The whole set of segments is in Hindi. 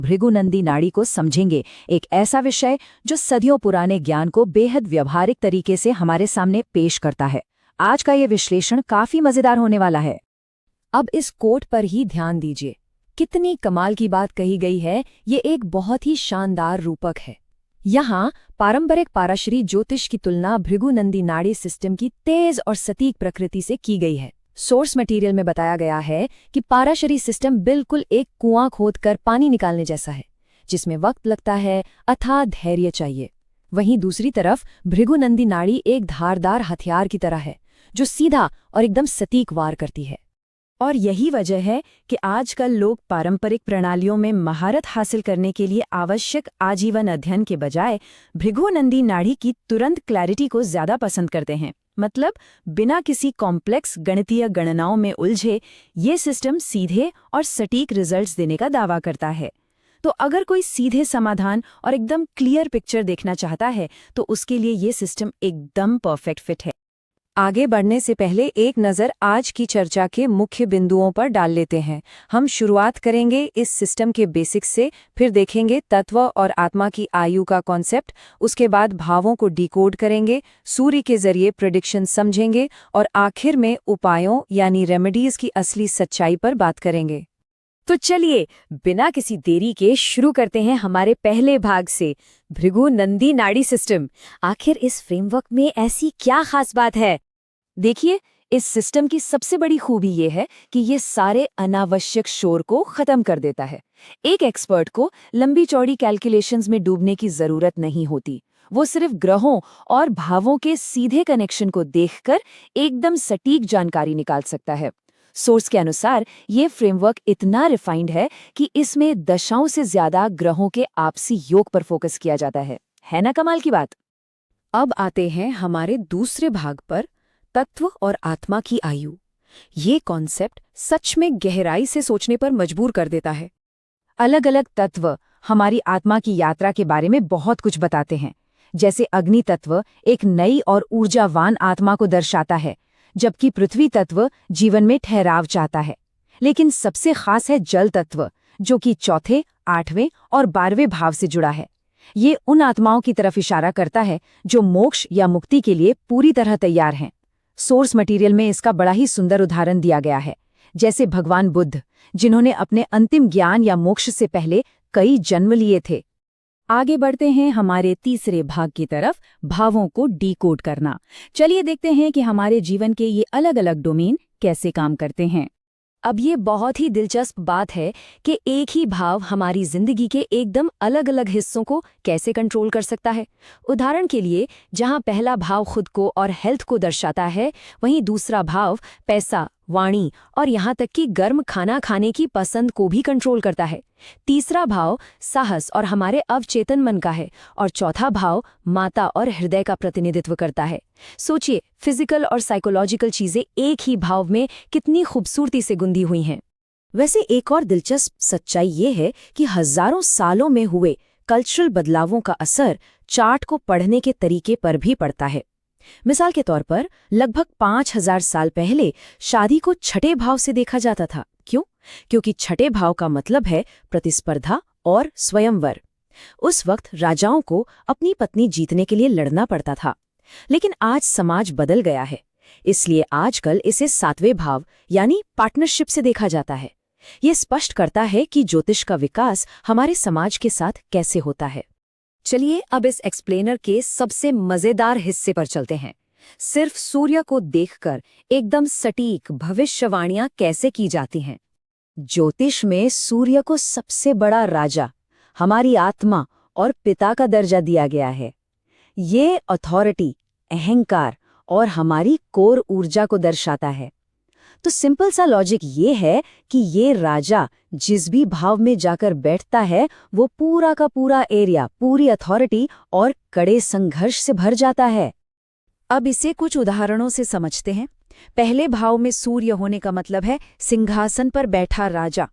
भृगुनंदी नाड़ी को समझेंगे, एक ऐसा विषय जो सदियों पुराने ज्ञान को बेहद व्यवहारिक तरीके से हमारे सामने पेश करता है। आज का ये विश्लेषण काफी मजेदार होने वाला है। अब इस कोट पर ही ध्यान दीजिए, कितनी कमाल की बात कही गई है। ये एक बहुत ही शानदार रूपक है। यहाँ पारंपरिक पाराशरी ज्योतिष की तुलना भृगुनंदी नाड़ी सिस्टम की तेज और सटीक प्रकृति से की गई है। सोर्स मटेरियल में बताया गया है कि पाराशरी सिस्टम बिल्कुल एक कुआं खोदकर पानी निकालने जैसा है, जिसमें वक्त लगता है, अथाह धैर्य चाहिए। वहीं दूसरी तरफ भृगुनंदी नाड़ी एक धारदार हथियार की तरह है, जो सीधा और एकदम सटीक वार करती है। और यही वजह है कि आजकल लोग पारंपरिक प्रणालियों में महारत हासिल करने के लिए आवश्यक आजीवन अध्ययन के बजाय भृगुनंदी नाड़ी की तुरंत क्लैरिटी को ज्यादा पसंद करते हैं। मतलब बिना किसी कॉम्प्लेक्स गणितीय गणनाओं में उलझे ये सिस्टम सीधे और सटीक रिजल्ट्स देने का दावा करता है। तो अगर कोई सीधे समाधान और एकदम क्लियर पिक्चर देखना चाहता है तो उसके लिए ये सिस्टम एकदम परफेक्ट फिट है। आगे बढ़ने से पहले एक नज़र आज की चर्चा के मुख्य बिंदुओं पर डाल लेते हैं। हम शुरुआत करेंगे इस सिस्टम के बेसिक्स से, फिर देखेंगे तत्व और आत्मा की आयु का कॉन्सेप्ट, उसके बाद भावों को डिकोड करेंगे, सूर्य के जरिए प्रेडिक्शन समझेंगे और आखिर में उपायों यानी रेमेडीज की असली सच्चाई पर बात करेंगे। तो चलिए बिना किसी देरी के शुरू करते हैं हमारे पहले भाग से, भृगुनंदी नाड़ी सिस्टम। आखिर इस फ्रेमवर्क में ऐसी क्या खास बात है? देखिए, इस सिस्टम की सबसे बड़ी खूबी ये है कि ये सारे अनावश्यक शोर को खत्म कर देता है। एक एक्सपर्ट को लंबी चौड़ी कैलकुलेशंस में डूबने की जरूरत नहीं होती। वो सिर्फ ग्रहों और भावों के सीधे कनेक्शन को देखकर एकदम सटीक जानकारी निकाल सकता है। सोर्स के अनुसार ये फ्रेमवर्क इतना रिफाइंड है कि इसमें दशाओं से ज्यादा ग्रहों के आपसी योग पर फोकस किया जाता है ना कमाल की बात? अब आते हैं हमारे दूसरे भाग पर, तत्व और आत्मा की आयु। ये कॉन्सेप्ट सच में गहराई से सोचने पर मजबूर कर देता है। अलग अलग तत्व हमारी आत्मा की यात्रा के बारे में बहुत कुछ बताते हैं। जैसे अग्नि तत्व एक नई और ऊर्जावान आत्मा को दर्शाता है, जबकि पृथ्वी तत्व जीवन में ठहराव चाहता है। लेकिन सबसे खास है जल तत्व, जो कि चौथे, 8वें और 12वें भाव से जुड़ा है। ये उन आत्माओं की तरफ इशारा करता है जो मोक्ष या मुक्ति के लिए पूरी तरह तैयार हैं। सोर्स मटेरियल में इसका बड़ा ही सुंदर उदाहरण दिया गया है, जैसे भगवान बुद्ध, जिन्होंने अपने अंतिम ज्ञान या मोक्ष से पहले कई जन्म लिए थे। आगे बढ़ते हैं हमारे तीसरे भाग की तरफ, भावों को डिकोड करना। चलिए देखते हैं कि हमारे जीवन के ये अलग अलग डोमेन कैसे काम करते हैं। अब ये बहुत ही दिलचस्प बात है कि एक ही भाव हमारी जिंदगी के एकदम अलग अलग हिस्सों को कैसे कंट्रोल कर सकता है। उदाहरण के लिए, जहां पहला भाव खुद को और हेल्थ को दर्शाता है, वहीं दूसरा भाव पैसा, वाणी और यहाँ तक कि गर्म खाना खाने की पसंद को भी कंट्रोल करता है। तीसरा भाव साहस और हमारे अवचेतन मन का है और चौथा भाव माता और हृदय का प्रतिनिधित्व करता है। सोचिए, फिजिकल और साइकोलॉजिकल चीजें एक ही भाव में कितनी खूबसूरती से गुंदी हुई हैं। वैसे एक और दिलचस्प सच्चाई ये है कि हजारों सालों में हुए कल्चरल बदलावों का असर चार्ट को पढ़ने के तरीके पर भी पड़ता है। मिसाल के तौर पर लगभग 5000 साल पहले शादी को छठे भाव से देखा जाता था। क्यों? क्योंकि छठे भाव का मतलब है प्रतिस्पर्धा और स्वयंवर। उस वक्त राजाओं को अपनी पत्नी जीतने के लिए लड़ना पड़ता था। लेकिन आज समाज बदल गया है, इसलिए आजकल इसे 7वें भाव यानी पार्टनरशिप से देखा जाता है। ये स्पष्ट करता है कि ज्योतिष का विकास हमारे समाज के साथ कैसे होता है। चलिए अब इस एक्सप्लेनर के सबसे मजेदार हिस्से पर चलते हैं। सिर्फ सूर्य को देखकर एकदम सटीक भविष्यवाणियां कैसे की जाती हैं। ज्योतिष में सूर्य को सबसे बड़ा राजा, हमारी आत्मा और पिता का दर्जा दिया गया है। ये अथॉरिटी, अहंकार और हमारी कोर ऊर्जा को दर्शाता है। तो सिंपल सा लॉजिक ये है कि ये राजा जिस भी भाव में जाकर बैठता है वो पूरा का पूरा एरिया, पूरी अथॉरिटी और कड़े संघर्ष से भर जाता है। अब इसे कुछ उदाहरणों से समझते हैं। पहले भाव में सूर्य होने का मतलब है सिंहासन पर बैठा राजा।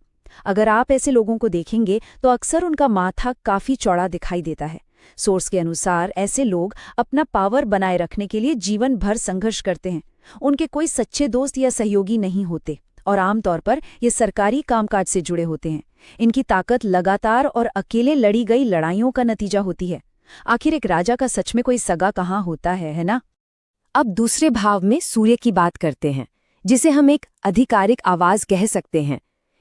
अगर आप ऐसे लोगों को देखेंगे तो अक्सर उनका माथा काफी चौड़ा दिखाई देता है। सोर्स के अनुसार ऐसे लोग अपना पावर बनाए रखने के लिए जीवन भर संघर्ष करते हैं। उनके कोई सच्चे दोस्त या सहयोगी नहीं होते और आमतौर पर ये सरकारी कामकाज से जुड़े होते हैं। इनकी ताकत लगातार और अकेले लड़ी गई लड़ाइयों का नतीजा होती है। आखिर एक राजा का सच में कोई सगा कहाँ होता है ना? अब दूसरे भाव में सूर्य की बात करते हैं, जिसे हम एक आधिकारिक आवाज कह सकते हैं।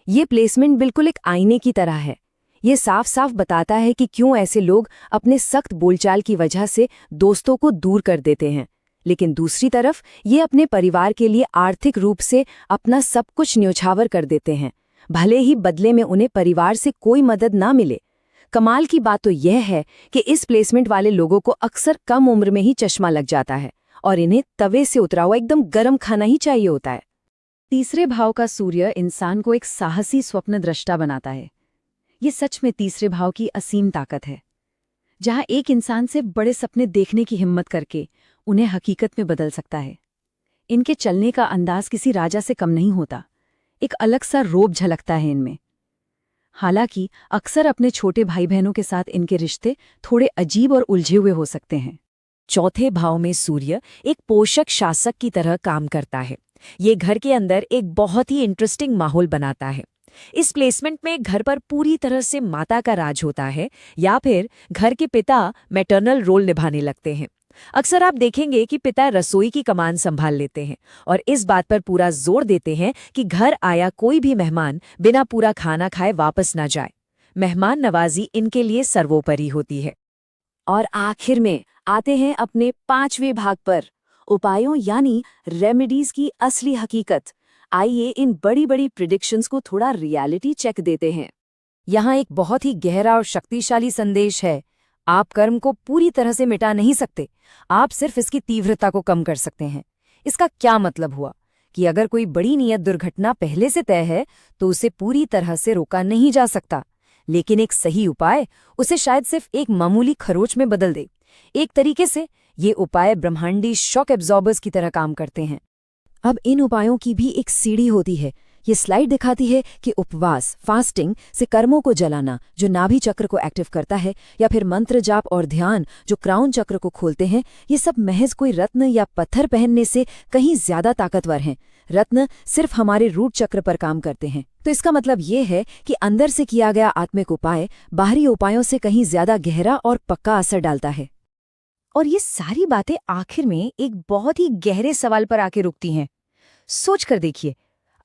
ये प्लेसमेंट बिल्कुल एक आईने की तरह है। ये साफ साफ बताता है कि क्यों ऐसे लोग अपने सख्त बोलचाल की वजह से दोस्तों को दूर कर देते हैं, लेकिन दूसरी तरफ ये अपने परिवार के लिए आर्थिक रूप से अपना सब कुछ न्योछावर कर देते हैं, भले ही बदले में उन्हें परिवार से कोई मदद ना मिले। कमाल की बात तो यह है कि इस प्लेसमेंट वाले लोगों को अक्सर कम उम्र में ही चश्मा लग जाता है और इन्हें तवे से उतरा हुआ एकदम गर्म खाना ही चाहिए होता है। तीसरे भाव का सूर्य इंसान को एक साहसी स्वप्नद्रष्टा बनाता है। ये सच में तीसरे भाव की असीम ताकत है, जहां एक इंसान से बड़े सपने देखने की हिम्मत करके उन्हें हकीकत में बदल सकता है। इनके चलने का अंदाज किसी राजा से कम नहीं होता। एक अलग सा रोब झलकता है इनमें। हालांकि अक्सर अपने छोटे भाई बहनों के साथ इनके रिश्ते थोड़े अजीब और उलझे हुए हो सकते हैं। चौथे भाव में सूर्य एक पोषक शासक की तरह काम करता है। ये घर के अंदर एक बहुत ही इंटरेस्टिंग माहौल बनाता है। इस प्लेसमेंट में घर पर पूरी तरह से माता का राज होता है या फिर घर के पिता मैटरनल रोल निभाने लगते हैं। अक्सर आप देखेंगे कि पिता रसोई की कमान संभाल लेते हैं और इस बात पर पूरा जोर देते हैं कि घर आया कोई भी मेहमान बिना पूरा खाना खाए वापस ना जाए। मेहमान नवाजी इनके लिए सर्वोपरि होती है। और आखिर में आते हैं अपने पांचवें भाग पर, उपायों यानी रेमेडीज की असली हकीकत। आइए इन बड़ी बड़ी प्रिडिक्शंस को थोड़ा रियलिटी चेक देते हैं। यहाँ एक बहुत ही गहरा और शक्तिशाली संदेश है। आप कर्म को पूरी तरह से मिटा नहीं सकते, आप सिर्फ इसकी तीव्रता को कम कर सकते हैं। इसका क्या मतलब हुआ कि अगर कोई बड़ी नियत दुर्घटना पहले से तय है तो उसे पूरी तरह से रोका नहीं जा सकता, लेकिन एक सही उपाय उसे शायद सिर्फ एक मामूली खरोच में बदल दे। एक तरीके से ये उपाय ब्रह्मांडी शॉक एब्जॉर्बर्स की तरह काम करते हैं। अब इन उपायों की भी एक सीढ़ी होती है। ये स्लाइड दिखाती है कि उपवास फास्टिंग से कर्मों को जलाना जो नाभि चक्र को एक्टिव करता है, या फिर मंत्र जाप और ध्यान जो क्राउन चक्र को खोलते हैं, ये सब महज कोई रत्न या पत्थर पहनने से कहीं ज्यादा ताकतवर हैं। रत्न सिर्फ हमारे रूट चक्र पर काम करते हैं, तो इसका मतलब ये है कि अंदर से किया गया आत्मिक उपाय बाहरी उपायों से कहीं ज्यादा गहरा और पक्का असर डालता है। और ये सारी बातें आखिर में एक बहुत ही गहरे सवाल पर आके रुकती हैं। सोच कर देखिए,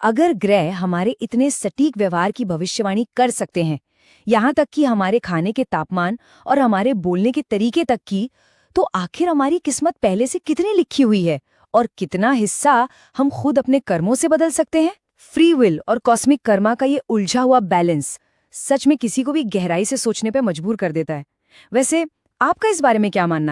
अगर ग्रह हमारे इतने सटीक व्यवहार की भविष्यवाणी कर सकते हैं, यहाँ तक कि हमारे खाने के तापमान और हमारे बोलने के तरीके तक की, तो आखिर हमारी किस्मत पहले से कितनी लिखी हुई है और कितना हिस्सा हम खुद अपने कर्मों से बदल सकते हैं? फ्री विल और कॉस्मिक कर्मा का ये उलझा हुआ बैलेंस सच में किसी को भी गहराई से सोचने पर मजबूर कर देता है। वैसे आपका इस बारे में क्या मानना है?